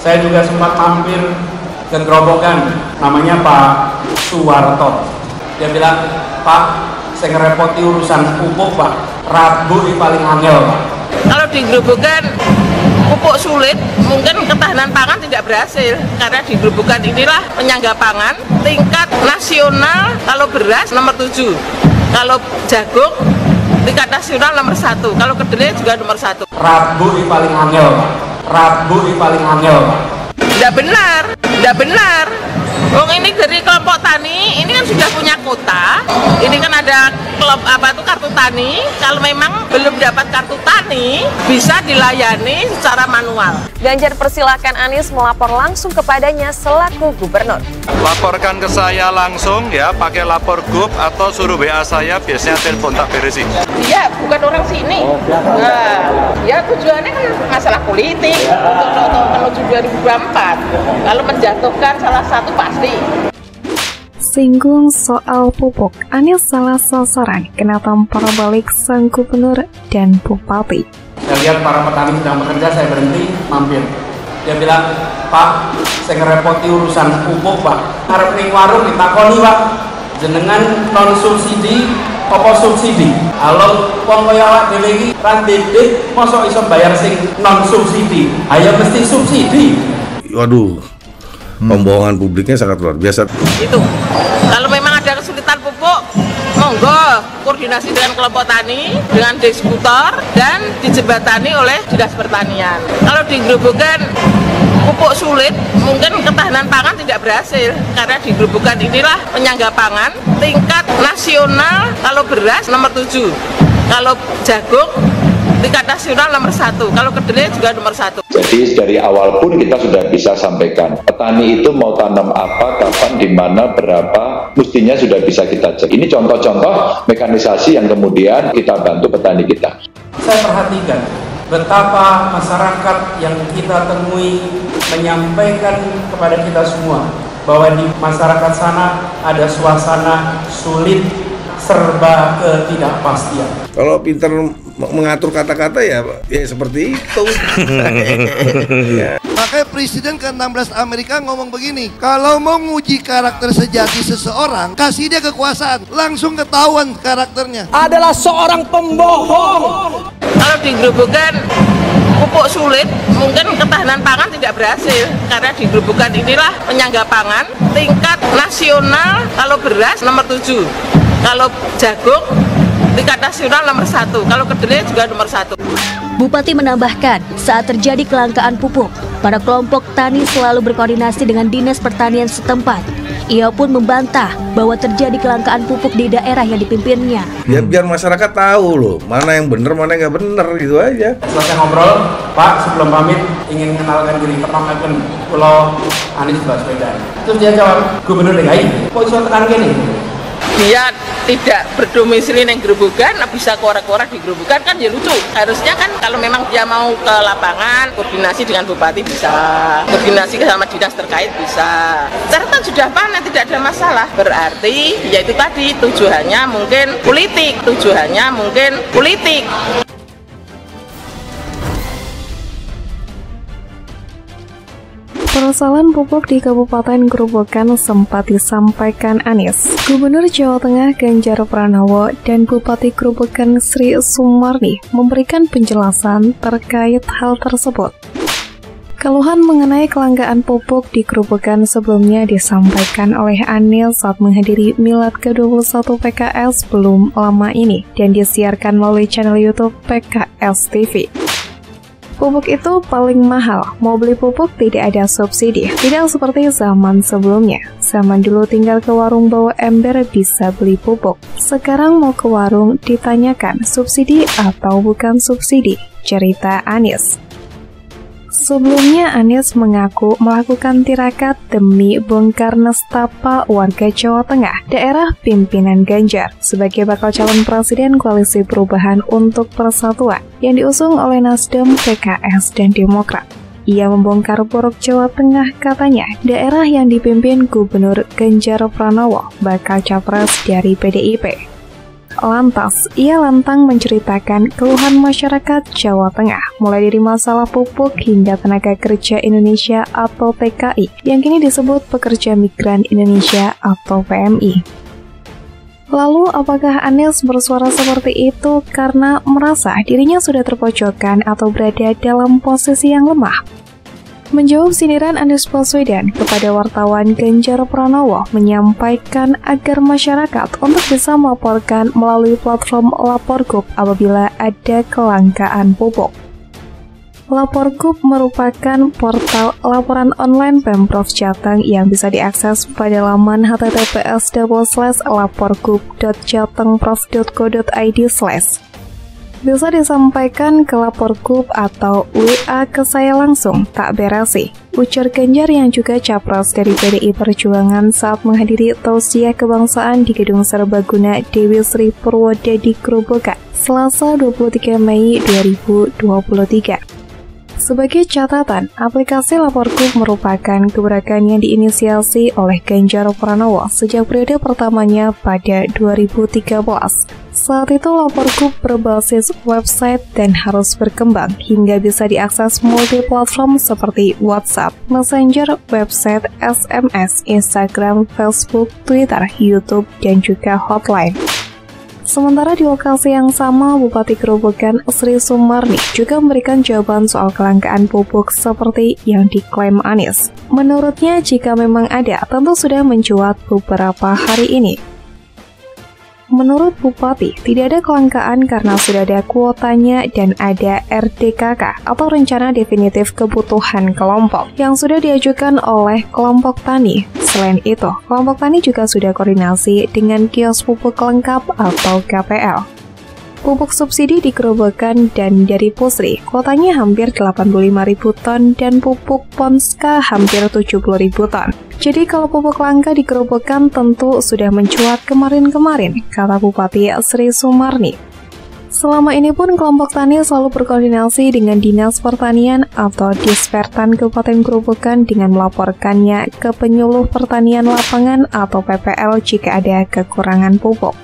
Saya juga sempat mampir ke gerobokan, namanya Pak Suwarto. Dia bilang, Pak, saya ngerepoti urusan pupuk Pak, Rabu ini paling angel Pak. Kalau di gerobokan pupuk sulit, mungkin ketahanan pangan tidak berhasil, karena di gerobokan inilah penyangga pangan tingkat nasional. Kalau beras nomor 7, kalau jagung tingkat nasional nomor 1, kalau kedelai juga nomor 1. Rabu ini paling angel Pak, Rabu ini paling angel Pak. Tidak benar, tidak benar. Wong ini dari kelompok tani, ini kan sudah punya kuota. Ini kan ada kartu tani. Kalau memang belum dapat kartu tani, bisa dilayani secara manual. Ganjar persilakan Anies melapor langsung kepadanya selaku gubernur. Laporkan ke saya langsung ya, pakai lapor grup atau suruh WA saya, biasanya telepon tak beresin. Dia bukan orang sini. Nah, ya tujuannya kan masalah politik untuk menuju 2024. Kalau menjatuhkan salah satu pasti. Singgung soal pupuk, Anies salah sasaran kena tampar balik sang gubernur dan bupati. Saya lihat para petani sedang bekerja, saya berhenti, mampir. Dia bilang, Pak, saya ngerepoti urusan pupuk Pak. Harap ning warung ditakoni Pak, jenengan non subsidi apa subsidi? Kalau wong kaya awak dhewe iki ra ndedit, mosok iso bayar sing non subsidi? Ayo mesti subsidi. Waduh, pembohongan publiknya sangat luar biasa. Itu, kalau memang ada kesulitan pupuk, monggo koordinasi dengan kelompok tani, dengan distributor, dan dijembatani oleh Dinas Pertanian. Kalau di gerobokan pupuk sulit, mungkin ketahanan pangan tidak berhasil, karena di gerobokan inilah penyangga pangan tingkat nasional. Kalau beras nomor 7, kalau jagung tingkat nasional nomor 1, kalau kedelai juga nomor 1. Jadi dari awal pun kita sudah bisa sampaikan, petani itu mau tanam apa, kapan, di mana, berapa, mestinya sudah bisa kita cek. Ini contoh-contoh mekanisasi yang kemudian kita bantu petani kita. Saya perhatikan betapa masyarakat yang kita temui menyampaikan kepada kita semua bahwa di masyarakat sana ada suasana sulit, serba ketidakpastian. Kalau pintar mengatur kata-kata ya seperti itu. Makanya Presiden ke-16 Amerika ngomong begini, kalau mau nguji karakter sejati seseorang, kasih dia kekuasaan, langsung ketahuan karakternya. Adalah seorang pembohong. Kalau di gerobokan pupuk sulit, mungkin ketahanan pangan tidak berhasil, karena di gerobokan inilah penyangga pangan tingkat nasional. Kalau beras nomor 7, kalau jagung tingkat nasional nomor 1, kalau kedelai juga nomor 1. Bupati menambahkan, saat terjadi kelangkaan pupuk, para kelompok tani selalu berkoordinasi dengan Dinas Pertanian setempat. Ia pun membantah bahwa terjadi kelangkaan pupuk di daerah yang dipimpinnya. Ya biar masyarakat tahu loh, mana yang benar, mana yang nggak benar, gitu aja. Selesai ngobrol, Pak, sebelum pamit ingin mengenalkan diri, perkenalkan Pulau Anies Baswedan. Terus dia jawab, Gubernur DKI, kok iso tekan gini? Dia tidak berdomisili yang gerobokan, bisa korak-korak di gerobokan, kan ya lucu. Harusnya kan kalau memang dia mau ke lapangan, koordinasi dengan bupati bisa, koordinasi sama dinas terkait bisa. Secara kan sudah panen, tidak ada masalah. Berarti ya itu tadi tujuannya mungkin politik. Persoalan pupuk di Kabupaten Grobogan sempat disampaikan Anies. Gubernur Jawa Tengah Ganjar Pranowo dan Bupati Grobogan Sri Sumarni memberikan penjelasan terkait hal tersebut. Keluhan mengenai kelangkaan pupuk di Grobogan sebelumnya disampaikan oleh Anies saat menghadiri Milad ke-21 PKS belum lama ini dan disiarkan melalui channel YouTube PKS TV. Pupuk itu paling mahal, mau beli pupuk tidak ada subsidi, tidak seperti zaman sebelumnya. Zaman dulu tinggal ke warung bawa ember bisa beli pupuk. Sekarang mau ke warung ditanyakan subsidi atau bukan subsidi, cerita Anies. Sebelumnya Anies mengaku melakukan tirakat demi bongkar nestapa warga Jawa Tengah, daerah pimpinan Ganjar, sebagai bakal calon presiden Koalisi Perubahan untuk Persatuan yang diusung oleh Nasdem, PKS, dan Demokrat. Ia membongkar borok Jawa Tengah, katanya, daerah yang dipimpin Gubernur Ganjar Pranowo bakal capres dari PDIP. Lantas, ia lantang menceritakan keluhan masyarakat Jawa Tengah, mulai dari masalah pupuk hingga tenaga kerja Indonesia atau TKI, yang kini disebut pekerja migran Indonesia atau PMI. Lalu, apakah Anies bersuara seperti itu karena merasa dirinya sudah terpojokkan atau berada dalam posisi yang lemah? Menjawab sindiran Anies Baswedan kepada wartawan, Ganjar Pranowo menyampaikan agar masyarakat untuk bisa melaporkan melalui platform Laporgub apabila ada kelangkaan pupuk. Laporgub merupakan portal laporan online Pemprov Jateng yang bisa diakses pada laman https://laporgub.jatengprov.go.id/. Bisa disampaikan ke Laporgub atau WA ke saya langsung, tak berasi, ujar Ganjar yang juga capres dari PDI Perjuangan saat menghadiri tausiah kebangsaan di Gedung Serbaguna Dewi Sri Purwodadi Grobogan, Selasa 23 Mei 2023. Sebagai catatan, aplikasi Laporgub merupakan gebrakan yang diinisiasi oleh Ganjar Pranowo sejak periode pertamanya pada 2013. Saat itu Laporgub berbasis website dan harus berkembang hingga bisa diakses multi-platform seperti WhatsApp, Messenger, website, SMS, Instagram, Facebook, Twitter, YouTube, dan juga hotline. Sementara di lokasi yang sama, Bupati Grobogan Sri Sumarni juga memberikan jawaban soal kelangkaan pupuk seperti yang diklaim Anies. Menurutnya, jika memang ada, tentu sudah mencuat beberapa hari ini. Menurut Bupati, tidak ada kelangkaan karena sudah ada kuotanya dan ada RDKK atau Rencana Definitif Kebutuhan Kelompok yang sudah diajukan oleh kelompok tani. Selain itu, kelompok tani juga sudah koordinasi dengan kios pupuk lengkap atau KPL. Pupuk subsidi di Grobogan dan dari Pusri, kuotanya hampir 85.000 ton dan pupuk Ponska hampir 70.000 ton. Jadi kalau pupuk langka di Grobogan tentu sudah mencuat kemarin-kemarin, kata Bupati Sri Sumarni. Selama ini pun kelompok tani selalu berkoordinasi dengan Dinas Pertanian atau Dispertan Kabupaten Grobogan dengan melaporkannya ke Penyuluh Pertanian Lapangan atau PPL jika ada kekurangan pupuk.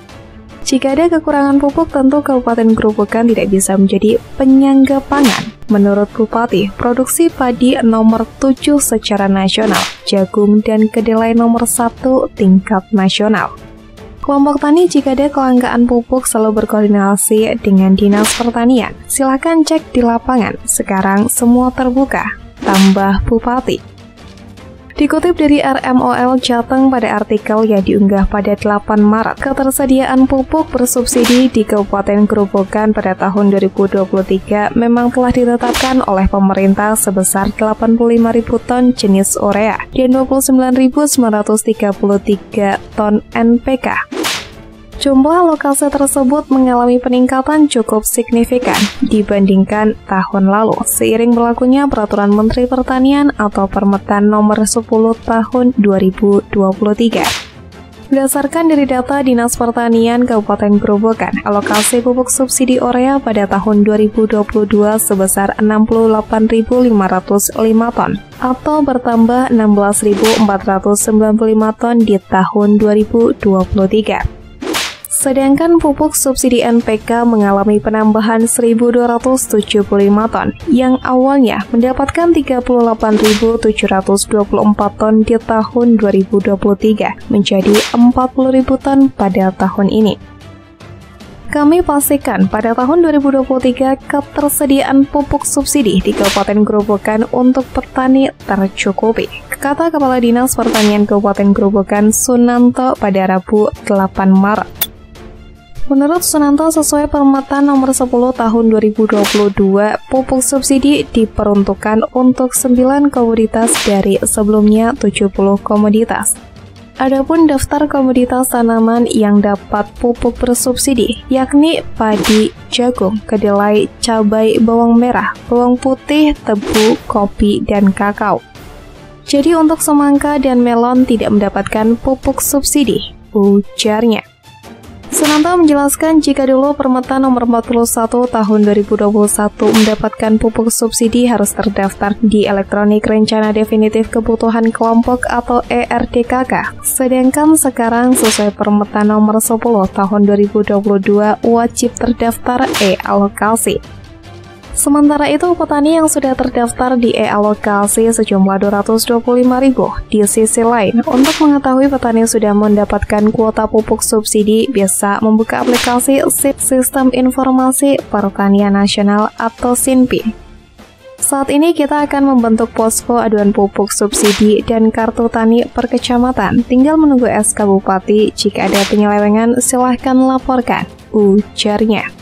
Jika ada kekurangan pupuk, tentu Kabupaten Grobogan tidak bisa menjadi penyangga pangan. Menurut Bupati, produksi padi nomor 7 secara nasional, jagung dan kedelai nomor 1 tingkat nasional. Kelompok tani jika ada kelangkaan pupuk selalu berkoordinasi dengan Dinas Pertanian. Silakan cek di lapangan, sekarang semua terbuka, tambah Bupati. Dikutip dari RMOL Jateng pada artikel yang diunggah pada 8 Maret, ketersediaan pupuk bersubsidi di Kabupaten Grobogan pada tahun 2023 memang telah ditetapkan oleh pemerintah sebesar 85.000 ton jenis urea dan 29.933 ton NPK. Jumlah lokasi tersebut mengalami peningkatan cukup signifikan dibandingkan tahun lalu, seiring berlakunya Peraturan Menteri Pertanian atau Permetan Nomor 10 Tahun 2023. Berdasarkan dari data Dinas Pertanian Kabupaten Grobogan, alokasi pupuk subsidi urea pada tahun 2022 sebesar 68.505 ton atau bertambah 16.495 ton di tahun 2023. Sedangkan pupuk subsidi NPK mengalami penambahan 1.275 ton, yang awalnya mendapatkan 38.724 ton di tahun 2023, menjadi 40.000 ton pada tahun ini. Kami pastikan pada tahun 2023 ketersediaan pupuk subsidi di Kabupaten Grobogan untuk petani tercukupi, kata Kepala Dinas Pertanian Kabupaten Grobogan Sunanto pada Rabu 8 Maret. Menurut Sunanto, sesuai Permetan Nomor 10 Tahun 2022, pupuk subsidi diperuntukkan untuk 9 komoditas dari sebelumnya 70 komoditas. Adapun daftar komoditas tanaman yang dapat pupuk bersubsidi, yakni padi, jagung, kedelai, cabai, bawang merah, bawang putih, tebu, kopi, dan kakao. Jadi untuk semangka dan melon tidak mendapatkan pupuk subsidi, ujarnya. Sunanto menjelaskan jika dulu Permeta nomor 41 tahun 2021 mendapatkan pupuk subsidi harus terdaftar di Elektronik Rencana Definitif Kebutuhan Kelompok atau ERDKK. Sedangkan sekarang sesuai Permeta nomor 10 tahun 2022 wajib terdaftar e-alokasi. Sementara itu, petani yang sudah terdaftar di e-alokasi sejumlah 225.000. Di sisi lain, untuk mengetahui petani sudah mendapatkan kuota pupuk subsidi, bisa membuka aplikasi Sistem Informasi Pertanian Nasional atau SINPI. Saat ini kita akan membentuk posko aduan pupuk subsidi dan kartu tani per kecamatan. Tinggal menunggu SK Bupati. Jika ada penyelewengan, silahkan laporkan, ujarnya.